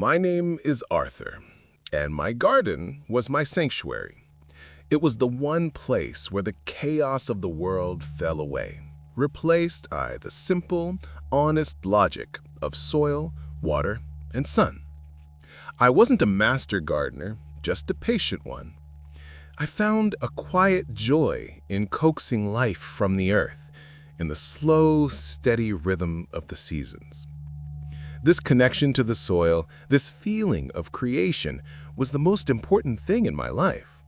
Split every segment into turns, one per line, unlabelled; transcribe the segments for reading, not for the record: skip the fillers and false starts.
My name is Arthur, and my garden was my sanctuary. It was the one place where the chaos of the world fell away, replaced by the simple, honest logic of soil, water, and sun. I wasn't a master gardener, just a patient one. I found a quiet joy in coaxing life from the earth, in the slow, steady rhythm of the seasons. This connection to the soil, this feeling of creation, was the most important thing in my life.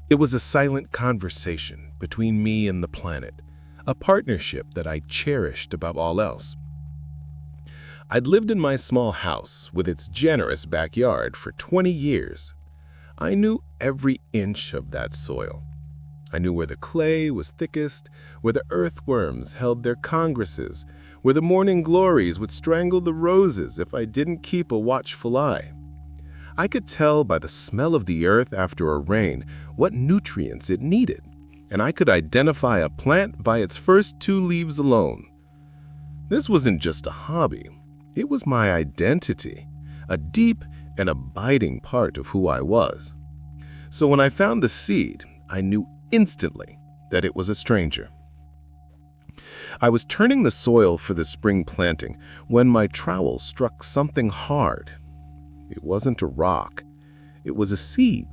It was a silent conversation between me and the planet, a partnership that I cherished above all else. I'd lived in my small house with its generous backyard for 20 years. I knew every inch of that soil. I knew where the clay was thickest, where the earthworms held their congresses, where the morning glories would strangle the roses if I didn't keep a watchful eye. I could tell by the smell of the earth after a rain what nutrients it needed, and I could identify a plant by its first 2 leaves alone. This wasn't just a hobby. It was my identity, a deep and abiding part of who I was. So when I found the seed, I knew instantly that it was a stranger. I was turning the soil for the spring planting when my trowel struck something hard. It wasn't a rock. It was a seed,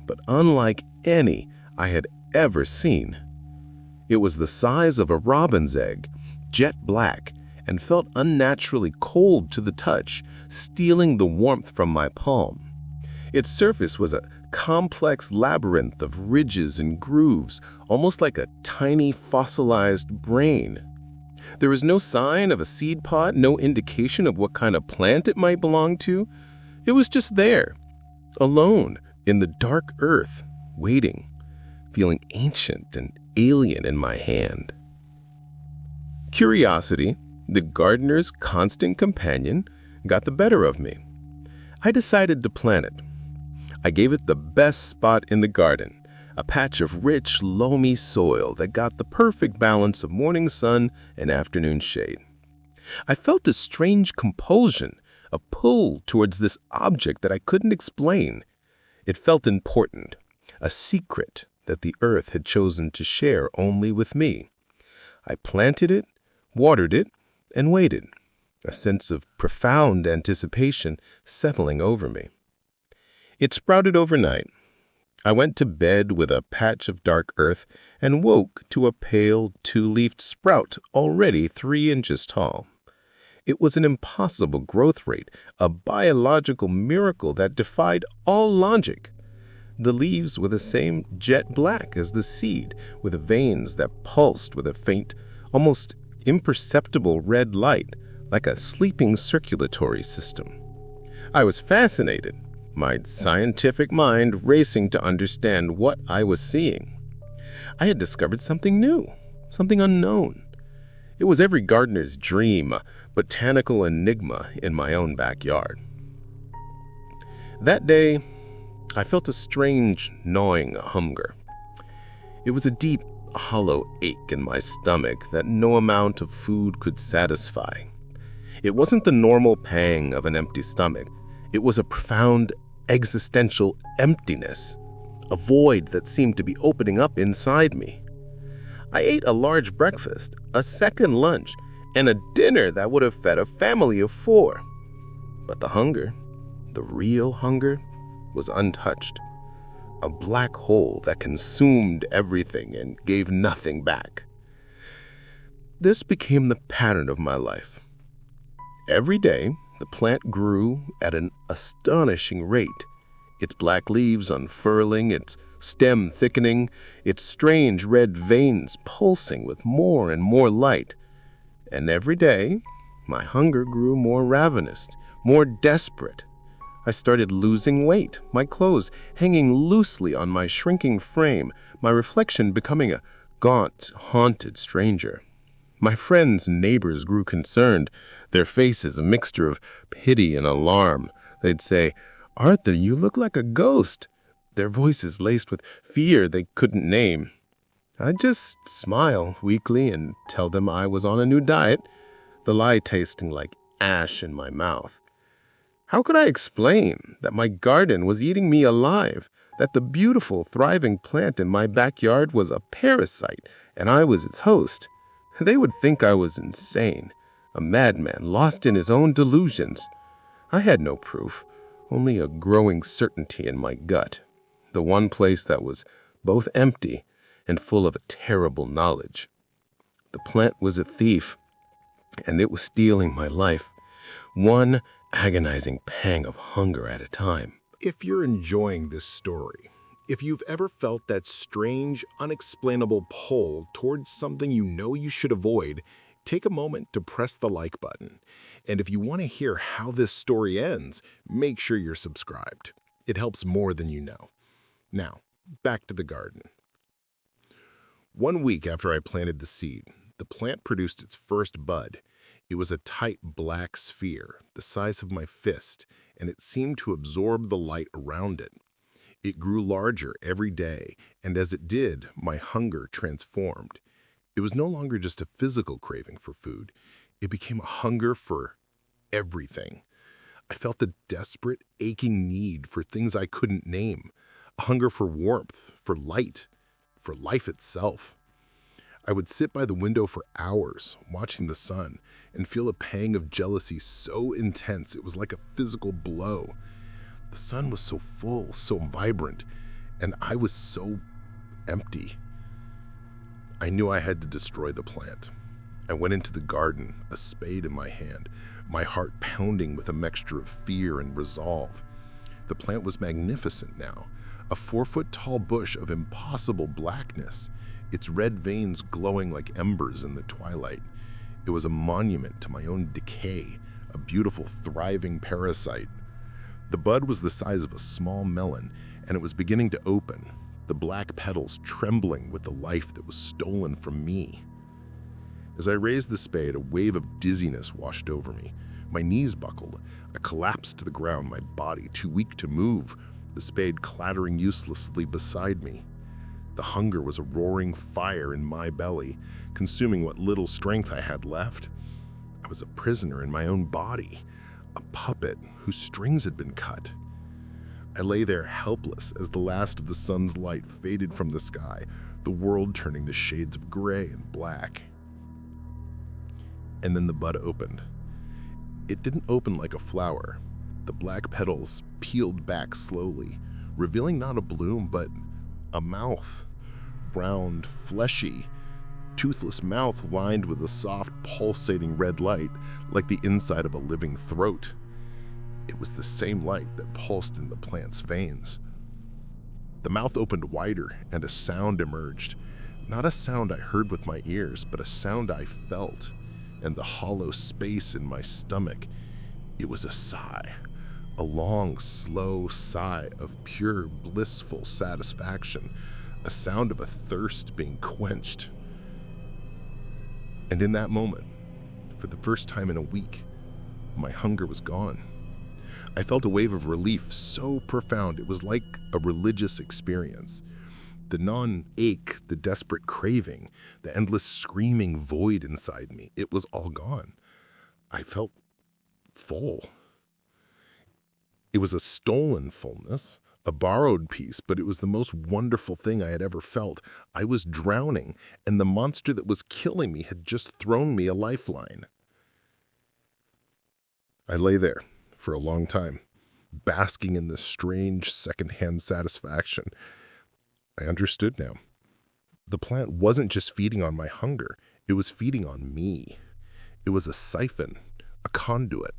but unlike any I had ever seen. It was the size of a robin's egg, jet black, and felt unnaturally cold to the touch, stealing the warmth from my palm. Its surface was a complex labyrinth of ridges and grooves, almost like a tiny fossilized brain. There was no sign of a seed pod, no indication of what kind of plant it might belong to. It was just there, alone in the dark earth, waiting, feeling ancient and alien in my hand. Curiosity, the gardener's constant companion, got the better of me. I decided to plant it. I gave it the best spot in the garden, a patch of rich, loamy soil that got the perfect balance of morning sun and afternoon shade. I felt a strange compulsion, a pull towards this object that I couldn't explain. It felt important, a secret that the earth had chosen to share only with me. I planted it, watered it, and waited, a sense of profound anticipation settling over me. It sprouted overnight. I went to bed with a patch of dark earth and woke to a pale 2-leafed sprout already 3 inches tall. It was an impossible growth rate, a biological miracle that defied all logic. The leaves were the same jet black as the seed, with veins that pulsed with a faint, almost imperceptible red light, like a sleeping circulatory system. I was fascinated, my scientific mind racing to understand what I was seeing. I had discovered something new, something unknown. It was every gardener's dream, a botanical enigma in my own backyard. That day, I felt a strange, gnawing hunger. It was a deep, hollow ache in my stomach that no amount of food could satisfy. It wasn't the normal pang of an empty stomach. It was a profound, existential emptiness, a void that seemed to be opening up inside me. I ate a large breakfast, a second lunch, and a dinner that would have fed a family of 4. But the hunger, the real hunger, was untouched. A black hole that consumed everything and gave nothing back. This became the pattern of my life. Every day, the plant grew at an astonishing rate, its black leaves unfurling, its stem thickening, its strange red veins pulsing with more and more light. And every day, my hunger grew more ravenous, more desperate. I started losing weight, my clothes hanging loosely on my shrinking frame, my reflection becoming a gaunt, haunted stranger. My friends and neighbors grew concerned, their faces a mixture of pity and alarm. They'd say, "Arthur, you look like a ghost," their voices laced with fear they couldn't name. I'd just smile weakly and tell them I was on a new diet, the lie tasting like ash in my mouth. How could I explain that my garden was eating me alive, that the beautiful, thriving plant in my backyard was a parasite and I was its host? They would think I was insane, a madman lost in his own delusions. I had no proof, only a growing certainty in my gut, the one place that was both empty and full of a terrible knowledge. The plant was a thief, and it was stealing my life, one agonizing pang of hunger at a time.
If you're enjoying this story, if you've ever felt that strange, unexplainable pull towards something you know you should avoid, take a moment to press the like button. And if you want to hear how this story ends, make sure you're subscribed. It helps more than you know. Now, back to the garden. 1 week after I planted the seed, the plant produced its first bud. It was a tight black sphere, the size of my fist, and it seemed to absorb the light around it. It grew larger every day, and as it did, my hunger transformed. It was no longer just a physical craving for food. It became a hunger for everything. I felt a desperate, aching need for things I couldn't name, a hunger for warmth, for light, for life itself. I would sit by the window for hours, watching the sun, and feel a pang of jealousy so intense it was like a physical blow. The sun was so full, so vibrant, and I was so empty. I knew I had to destroy the plant. I went into the garden, a spade in my hand, my heart pounding with a mixture of fear and resolve. The plant was magnificent now, a 4-foot-tall bush of impossible blackness, its red veins glowing like embers in the twilight. It was a monument to my own decay, a beautiful, thriving parasite. The bud was the size of a small melon, and it was beginning to open, the black petals trembling with the life that was stolen from me. As I raised the spade, a wave of dizziness washed over me. My knees buckled. I collapsed to the ground, my body too weak to move, the spade clattering uselessly beside me. The hunger was a roaring fire in my belly, consuming what little strength I had left. I was a prisoner in my own body, a puppet whose strings had been cut. I lay there helpless as the last of the sun's light faded from the sky, the world turning to shades of gray and black. And then the bud opened. It didn't open like a flower. The black petals peeled back slowly, revealing not a bloom, but a mouth. Round, fleshy, toothless mouth lined with a soft, pulsating red light, like the inside of a living throat. It was the same light that pulsed in the plant's veins. The mouth opened wider, and a sound emerged. Not a sound I heard with my ears, but a sound I felt, and the hollow space in my stomach. It was a sigh, a long, slow sigh of pure, blissful satisfaction, a sound of a thirst being quenched. And in that moment, for the first time in a week, my hunger was gone. I felt a wave of relief so profound it was like a religious experience. The non-ache, the desperate craving, the endless screaming void inside me, it was all gone. I felt full. It was a stolen fullness, a borrowed piece, but it was the most wonderful thing I had ever felt. I was drowning, and the monster that was killing me had just thrown me a lifeline. I lay there for a long time, basking in this strange secondhand satisfaction. I understood now. The plant wasn't just feeding on my hunger, it was feeding on me. It was a siphon, a conduit.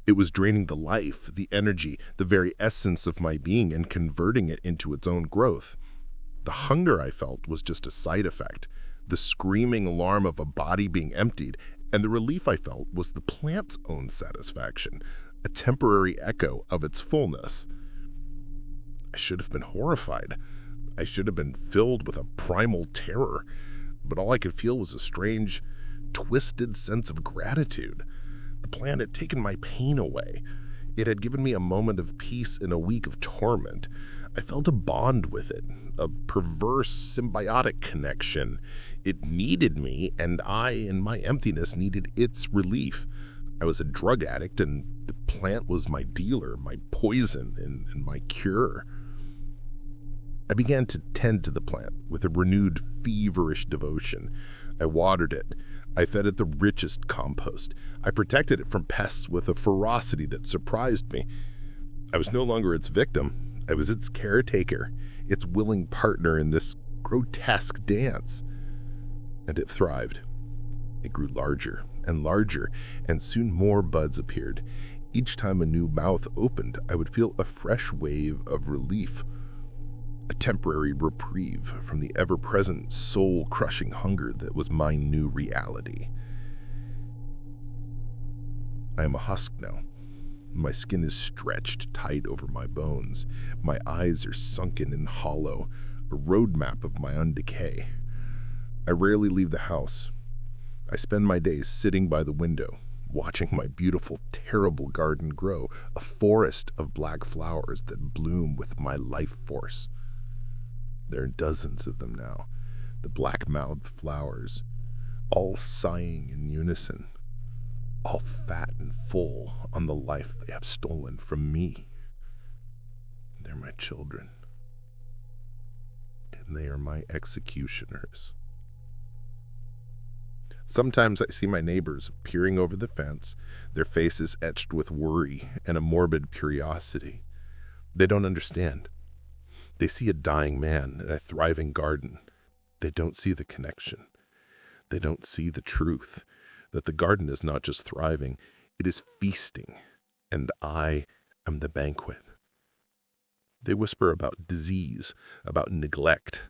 It was draining the life, the energy, the very essence of my being and converting it into its own growth. The hunger I felt was just a side effect, the screaming alarm of a body being emptied, and the relief I felt was the plant's own satisfaction, a temporary echo of its fullness. I should have been horrified. I should have been filled with a primal terror, but all I could feel was a strange, twisted sense of gratitude. The plant had taken my pain away. It had given me a moment of peace in a week of torment. I felt a bond with it, a perverse symbiotic connection. It needed me, and I, in my emptiness, needed its relief. I was a drug addict, and the plant was my dealer, my poison, and my cure. I began to tend to the plant with a renewed, feverish devotion. I watered it. I fed it the richest compost. I protected it from pests with a ferocity that surprised me. I was no longer its victim. I was its caretaker, its willing partner in this grotesque dance. And it thrived. It grew larger and larger, and soon more buds appeared. Each time a new mouth opened, I would feel a fresh wave of relief, a temporary reprieve from the ever-present, soul-crushing hunger that was my new reality. I am a husk now. My skin is stretched tight over my bones. My eyes are sunken and hollow, a roadmap of my own decay. I rarely leave the house. I spend my days sitting by the window, watching my beautiful, terrible garden grow, a forest of black flowers that bloom with my life force. There are dozens of them now, the black-mouthed flowers, all sighing in unison, all fat and full on the life they have stolen from me. They're my children, and they are my executioners. Sometimes I see my neighbors peering over the fence, their faces etched with worry and a morbid curiosity. They don't understand. They see a dying man and a thriving garden. They don't see the connection. They don't see the truth, that the garden is not just thriving, it is feasting, and I am the banquet. They whisper about disease, about neglect,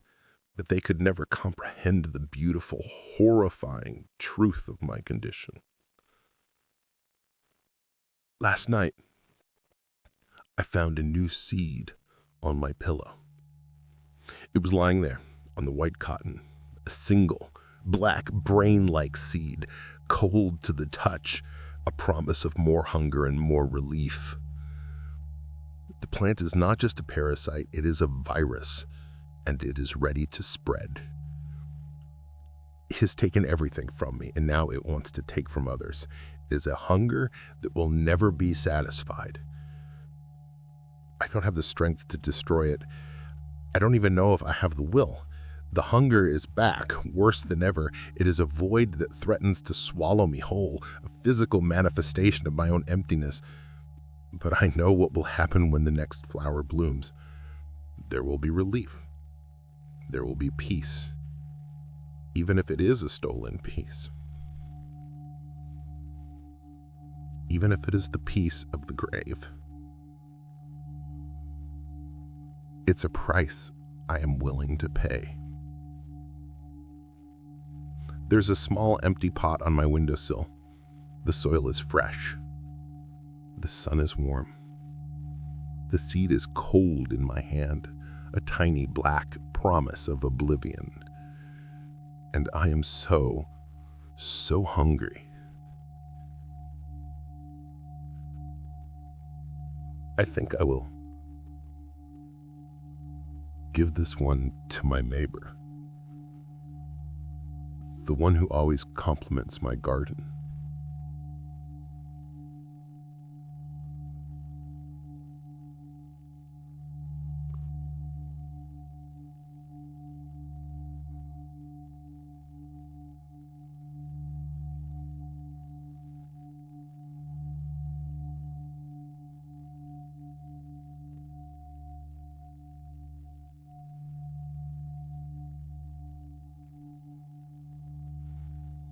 but they could never comprehend the beautiful, horrifying truth of my condition. Last night, I found a new seed on my pillow. It was lying there on the white cotton, a single, black, brain-like seed, cold to the touch, a promise of more hunger and more relief. The plant is not just a parasite, it is a virus, and it is ready to spread. It has taken everything from me, and now it wants to take from others. It is a hunger that will never be satisfied. I don't have the strength to destroy it. I don't even know if I have the will. The hunger is back, worse than ever. It is a void that threatens to swallow me whole, a physical manifestation of my own emptiness. But I know what will happen when the next flower blooms. There will be relief. There will be peace, even if it is a stolen peace. Even if it is the peace of the grave. It's a price I am willing to pay. There's a small empty pot on my windowsill. The soil is fresh. The sun is warm. The seed is cold in my hand, a tiny black promise of oblivion. And I am so hungry. I think I will give this one to my neighbor, the one who always compliments my garden.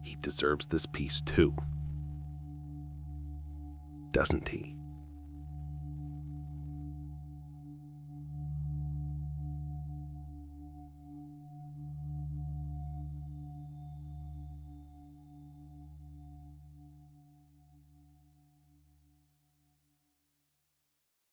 He deserves this peace too, doesn't he?